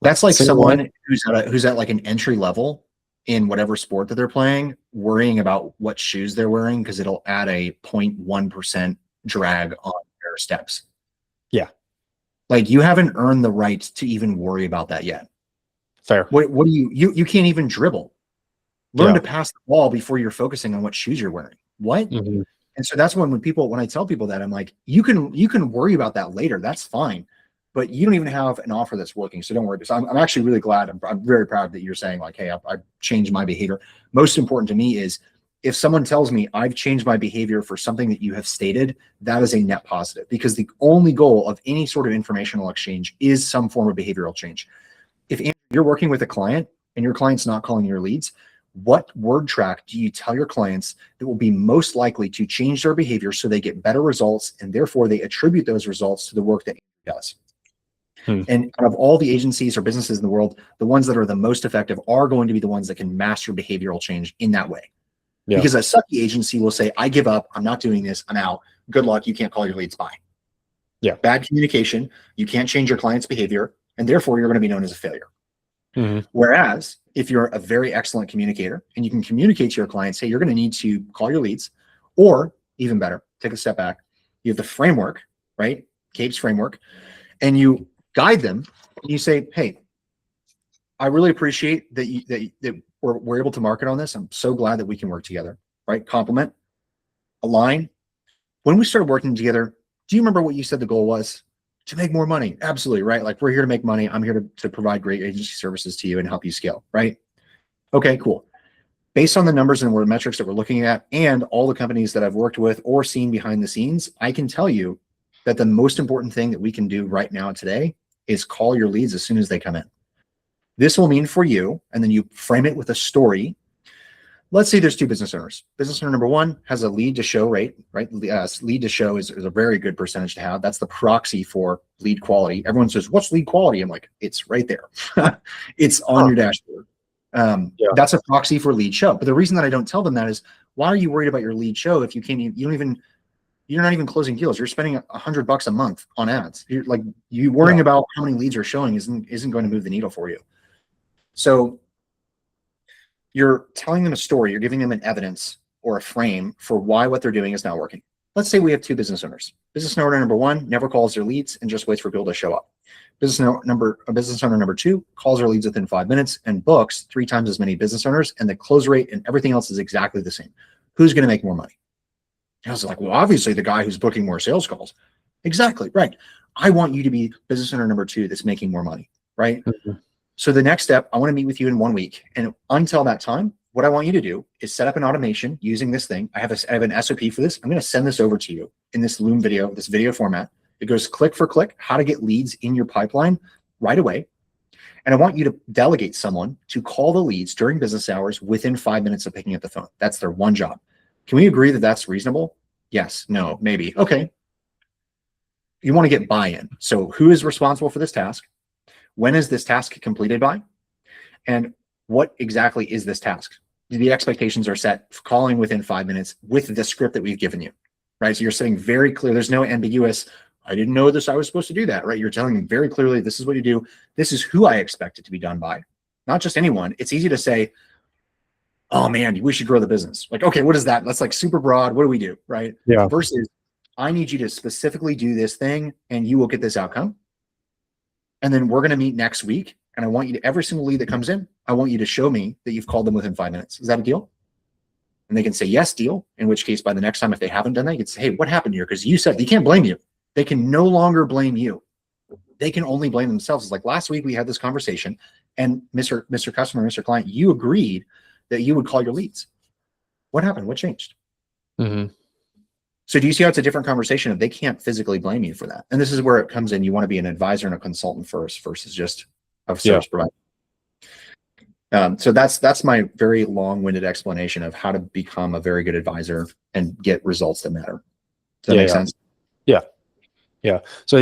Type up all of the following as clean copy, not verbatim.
That's like Single leg. someone who's at like an entry level in whatever sport that they're playing, worrying about what shoes they're wearing because it'll add a 0.1% drag on their steps. Yeah, Like you haven't earned the right to even worry about that yet. fair. What do you can't even dribble. Learn Yeah. to pass the ball before you're focusing on what shoes you're wearing. What? Hmm. And so that's when I tell people that, I'm like, you can worry about that later. That's fine. But you don't even have an offer that's working. So don't worry. So I'm actually really glad. I'm very proud that you're saying like, hey, I've changed my behavior. Most important to me is if someone tells me I've changed my behavior for something that you have stated, that is a net positive, because the only goal of any sort of informational exchange is some form of behavioral change. If you're working with a client and your client's not calling your leads, what word track do you tell your clients that will be most likely to change their behavior so they get better results, and therefore they attribute those results to the work that he does? And out of all the agencies or businesses in the world, the ones that are the most effective are going to be the ones that can master behavioral change in that way. Yeah. Because a sucky agency will say, I give up, I'm not doing this, I'm out. Good luck, you can't call your leads, bye. Yeah. Bad communication, you can't change your client's behavior, and therefore you're going to be known as a failure. Mm-hmm. Whereas if you're a very excellent communicator and you can communicate to your clients, hey, you're going to need to call your leads, or even better, take a step back. You have the framework, right? Cape's framework, and you guide them and you say, hey, I really appreciate that we're able to market on this. I'm so glad that we can work together, right? Compliment, align. When we started working together, do you remember what you said the goal was? To make more money. Absolutely, right? Like we're here to make money. I'm here to provide great agency services to you and help you scale, right? Okay, cool. Based on the numbers and metrics that we're looking at and all the companies that I've worked with or seen behind the scenes, I can tell you that the most important thing that we can do right now today is call your leads as soon as they come in. This will mean for you, and then you frame it with a story. Let's say there's two business owners. Business owner number one has a lead to show rate, right? Lead to show is a very good percentage to have. That's the proxy for lead quality. Everyone says, what's lead quality? I'm like, it's right there. It's on your dashboard. That's a proxy for lead show. But the reason that I don't tell them that is, why are you worried about your lead show if you're not even closing deals? You're spending $100 a month on ads. You're like, you worrying about how many leads you're showing isn't going to move the needle for you. So you're telling them a story, you're giving them an evidence or a frame for why what they're doing is not working. Let's say we have two business owners. Business owner number one never calls their leads and just waits for people to show up. Business owner number two calls their leads within 5 minutes and books 3 times as many business owners, and the close rate and everything else is exactly the same. Who's going to make more money? And I was like, well, obviously the guy who's booking more sales calls. Exactly, right. I want you to be business owner number 2 that's making more money, right? Mm-hmm. So the next step, I want to meet with you in 1 week. And until that time, what I want you to do is set up an automation using this thing. I have an SOP for this. I'm going to send this over to you in this Loom video, this video format. It goes click for click, how to get leads in your pipeline right away. And I want you to delegate someone to call the leads during business hours within 5 minutes of picking up the phone. That's their one job. Can we agree that that's reasonable? Yes, no, maybe. Okay. You want to get buy-in. So who is responsible for this task? When is this task completed by? And what exactly is this task? The expectations are set, calling within 5 minutes with the script that we've given you, right? So you're saying very clear, there's no ambiguous, I didn't know this, I was supposed to do that, right? You're telling them very clearly, this is what you do. This is who I expect it to be done by. Not just anyone. It's easy to say, oh man, we should grow the business. Like, okay, what is that? That's like super broad. What do we do, right? Yeah. Versus, I need you to specifically do this thing and you will get this outcome. And then we're going to meet next week. And I want you to, every single lead that comes in, I want you to show me that you've called them within 5 minutes. Is that a deal? And they can say, yes, deal. In which case, by the next time, if they haven't done that, you can say, hey, what happened here? Because you said, they can't blame you. They can no longer blame you. They can only blame themselves. It's like last week we had this conversation and Mr. Customer, Mr. Client, you agreed that you would call your leads. What happened? What changed? Mm-hmm. So do you see how it's a different conversation if they can't physically blame you for that? And this is where it comes in. You want to be an advisor and a consultant first versus just a service provider. So that's my very long-winded explanation of how to become a very good advisor and get results that matter. Does that make sense? Yeah. So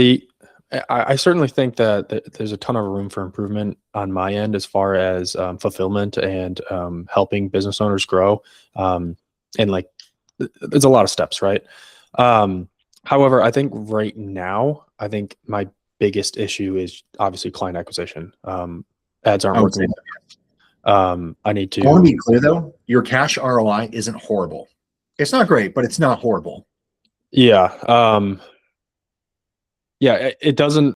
I certainly think that there's a ton of room for improvement on my end as far as fulfillment and helping business owners grow. And like, there's a lot of steps, right? However, I think right now, my biggest issue is obviously client acquisition. Ads aren't I would say working. I need I want to. to be clear though, your cash ROI isn't horrible. It's not great, but it's not horrible. Yeah. Yeah. It doesn't